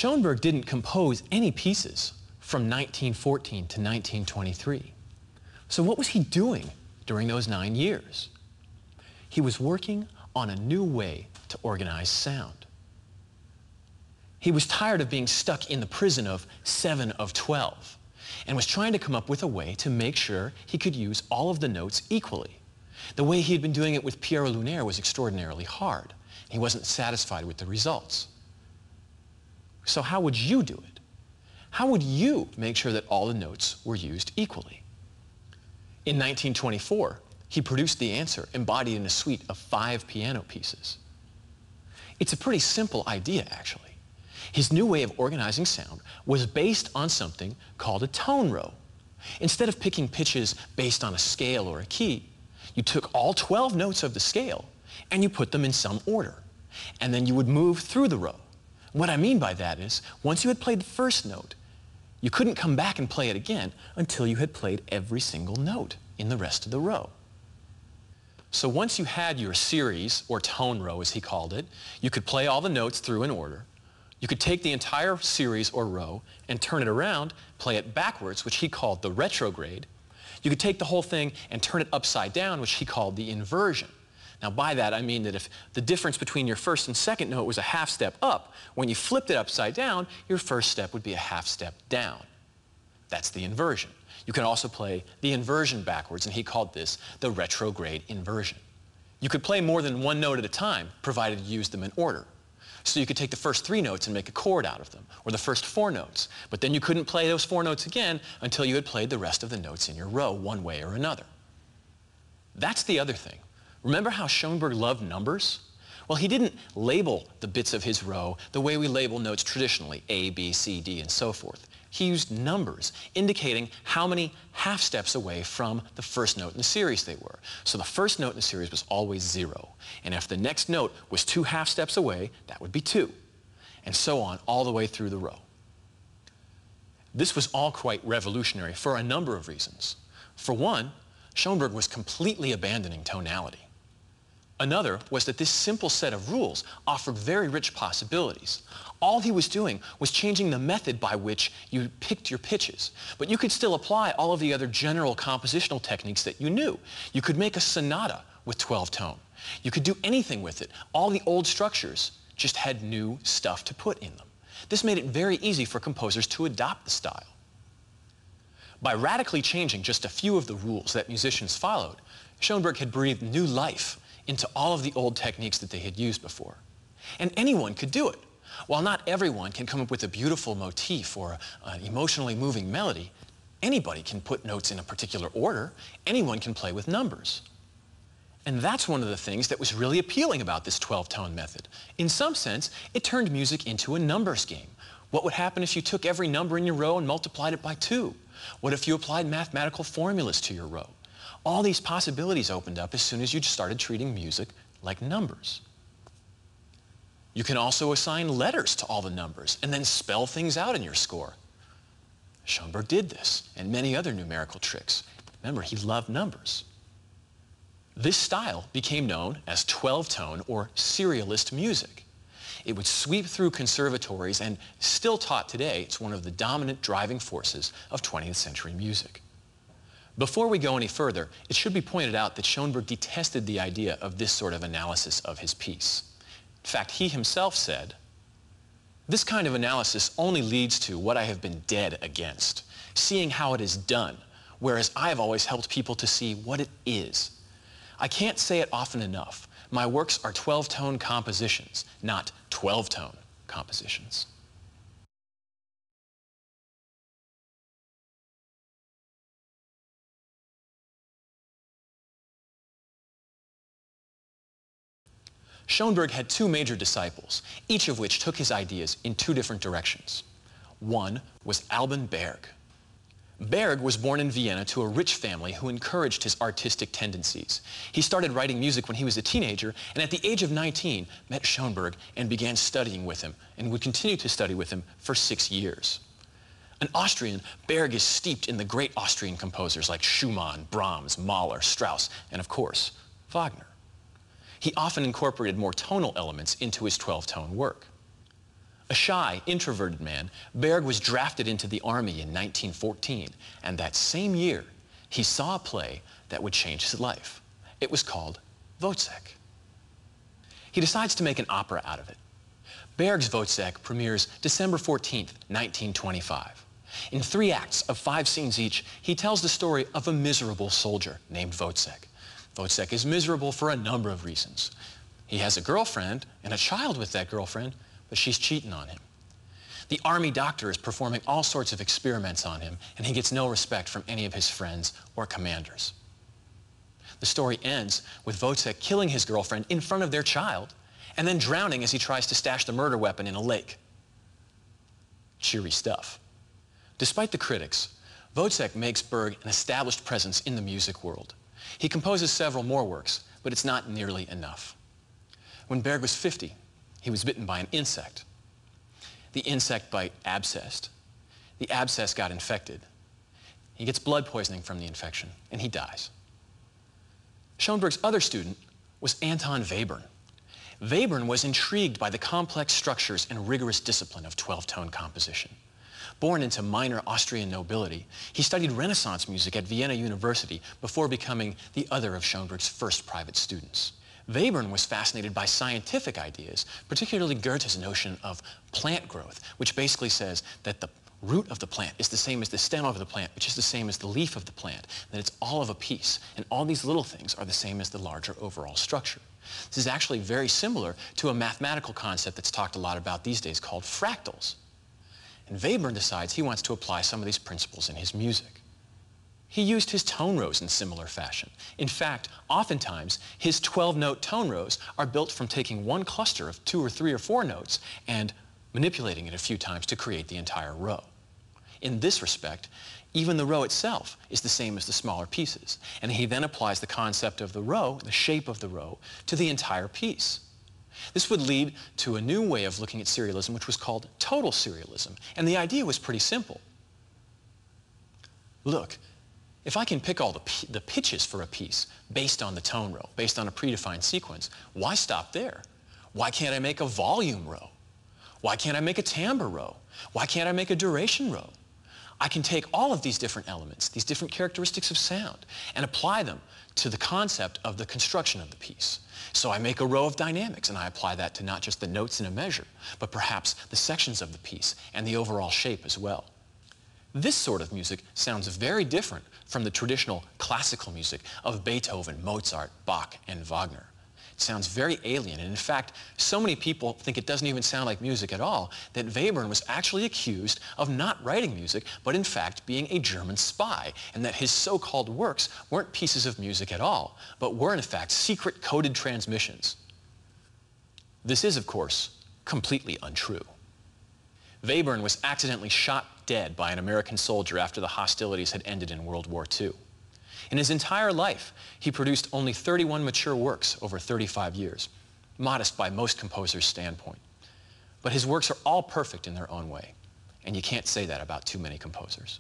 Schoenberg didn't compose any pieces from 1914 to 1923. So what was he doing during those 9 years? He was working on a new way to organize sound. He was tired of being stuck in the prison of 7 of 12 and was trying to come up with a way to make sure he could use all of the notes equally. The way he had been doing it with Pierre Lunaire was extraordinarily hard. He wasn't satisfied with the results. So how would you do it? How would you make sure that all the notes were used equally? In 1924, he produced the answer embodied in a suite of 5 piano pieces. It's a pretty simple idea, actually. His new way of organizing sound was based on something called a tone row. Instead of picking pitches based on a scale or a key, you took all 12 notes of the scale and you put them in some order. And then you would move through the row. What I mean by that is, once you had played the first note, you couldn't come back and play it again until you had played every single note in the rest of the row. So once you had your series, or tone row as he called it, you could play all the notes through in order. You could take the entire series or row and turn it around, play it backwards, which he called the retrograde. You could take the whole thing and turn it upside down, which he called the inversion. Now by that I mean that if the difference between your first and second note was a half step up, when you flipped it upside down, your first step would be a half step down. That's the inversion. You can also play the inversion backwards, and he called this the retrograde inversion. You could play more than one note at a time, provided you used them in order. So you could take the first 3 notes and make a chord out of them, or the first 4 notes, but then you couldn't play those 4 notes again until you had played the rest of the notes in your row one way or another. That's the other thing. Remember how Schoenberg loved numbers? Well, he didn't label the bits of his row the way we label notes traditionally, A, B, C, D, and so forth. He used numbers, indicating how many half steps away from the first note in the series they were. So the first note in the series was always 0. And if the next note was 2 half steps away, that would be 2. And so on, all the way through the row. This was all quite revolutionary for a number of reasons. For one, Schoenberg was completely abandoning tonality. Another was that this simple set of rules offered very rich possibilities. All he was doing was changing the method by which you picked your pitches, but you could still apply all of the other general compositional techniques that you knew. You could make a sonata with 12 tone. You could do anything with it. All the old structures just had new stuff to put in them. This made it very easy for composers to adopt the style. By radically changing just a few of the rules that musicians followed, Schoenberg had breathed new life into all of the old techniques that they had used before. And anyone could do it. While not everyone can come up with a beautiful motif or an emotionally moving melody, anybody can put notes in a particular order. Anyone can play with numbers. And that's one of the things that was really appealing about this 12-tone method. In some sense, it turned music into a numbers game. What would happen if you took every number in your row and multiplied it by 2? What if you applied mathematical formulas to your row? All these possibilities opened up as soon as you started treating music like numbers. You can also assign letters to all the numbers and then spell things out in your score. Schoenberg did this and many other numerical tricks. Remember, he loved numbers. This style became known as 12-tone or serialist music. It would sweep through conservatories and still taught today. It's one of the dominant driving forces of 20th century music. Before we go any further, it should be pointed out that Schoenberg detested the idea of this sort of analysis of his piece. In fact, he himself said, "This kind of analysis only leads to what I have been dead against, seeing how it is done, whereas I have always helped people to see what it is. I can't say it often enough. My works are 12-tone compositions, not 12-tone compositions." Schoenberg had 2 major disciples, each of which took his ideas in 2 different directions. One was Alban Berg. Berg was born in Vienna to a rich family who encouraged his artistic tendencies. He started writing music when he was a teenager, and at the age of 19 met Schoenberg and began studying with him, and would continue to study with him for 6 years. An Austrian, Berg is steeped in the great Austrian composers like Schumann, Brahms, Mahler, Strauss, and of course, Wagner. He often incorporated more tonal elements into his 12-tone work. A shy, introverted man, Berg was drafted into the army in 1914, and that same year, he saw a play that would change his life. It was called Wozzeck. He decides to make an opera out of it. Berg's Wozzeck premieres December 14th, 1925. In 3 acts of 5 scenes each, he tells the story of a miserable soldier named Wozzeck. Wozzeck is miserable for a number of reasons. He has a girlfriend and a child with that girlfriend, but she's cheating on him. The army doctor is performing all sorts of experiments on him, and he gets no respect from any of his friends or commanders. The story ends with Wozzeck killing his girlfriend in front of their child, and then drowning as he tries to stash the murder weapon in a lake. Cheery stuff. Despite the critics, Wozzeck makes Berg an established presence in the music world. He composes several more works, but it's not nearly enough. When Berg was 50, he was bitten by an insect. The insect bite abscessed. The abscess got infected. He gets blood poisoning from the infection, and he dies. Schoenberg's other student was Anton Webern. Webern was intrigued by the complex structures and rigorous discipline of 12-tone composition. Born into minor Austrian nobility, he studied Renaissance music at Vienna University before becoming the other of Schoenberg's first private students. Webern was fascinated by scientific ideas, particularly Goethe's notion of plant growth, which basically says that the root of the plant is the same as the stem of the plant, which is the same as the leaf of the plant, that it's all of a piece, and all these little things are the same as the larger overall structure. This is actually very similar to a mathematical concept that's talked a lot about these days called fractals. And Webern decides he wants to apply some of these principles in his music. He used his tone rows in similar fashion. In fact, oftentimes, his 12-note tone rows are built from taking one cluster of 2 or 3 or 4 notes and manipulating it a few times to create the entire row. In this respect, even the row itself is the same as the smaller pieces, and he then applies the concept of the row, the shape of the row, to the entire piece. This would lead to a new way of looking at serialism, which was called total serialism, and the idea was pretty simple. Look, if I can pick all the pitches for a piece based on the tone row, based on a predefined sequence, why stop there? Why can't I make a volume row? Why can't I make a timbre row? Why can't I make a duration row? I can take all of these different elements, these different characteristics of sound, and apply them to the concept of the construction of the piece. So I make a row of dynamics, and I apply that to not just the notes in a measure, but perhaps the sections of the piece and the overall shape as well. This sort of music sounds very different from the traditional classical music of Beethoven, Mozart, Bach, and Wagner. It sounds very alien, and in fact, so many people think it doesn't even sound like music at all that Webern was actually accused of not writing music, but in fact being a German spy, and that his so-called works weren't pieces of music at all, but were in fact secret coded transmissions. This is, of course, completely untrue. Webern was accidentally shot dead by an American soldier after the hostilities had ended in World War II. In his entire life, he produced only 31 mature works over 35 years, modest by most composers' standpoint. But his works are all perfect in their own way, and you can't say that about too many composers.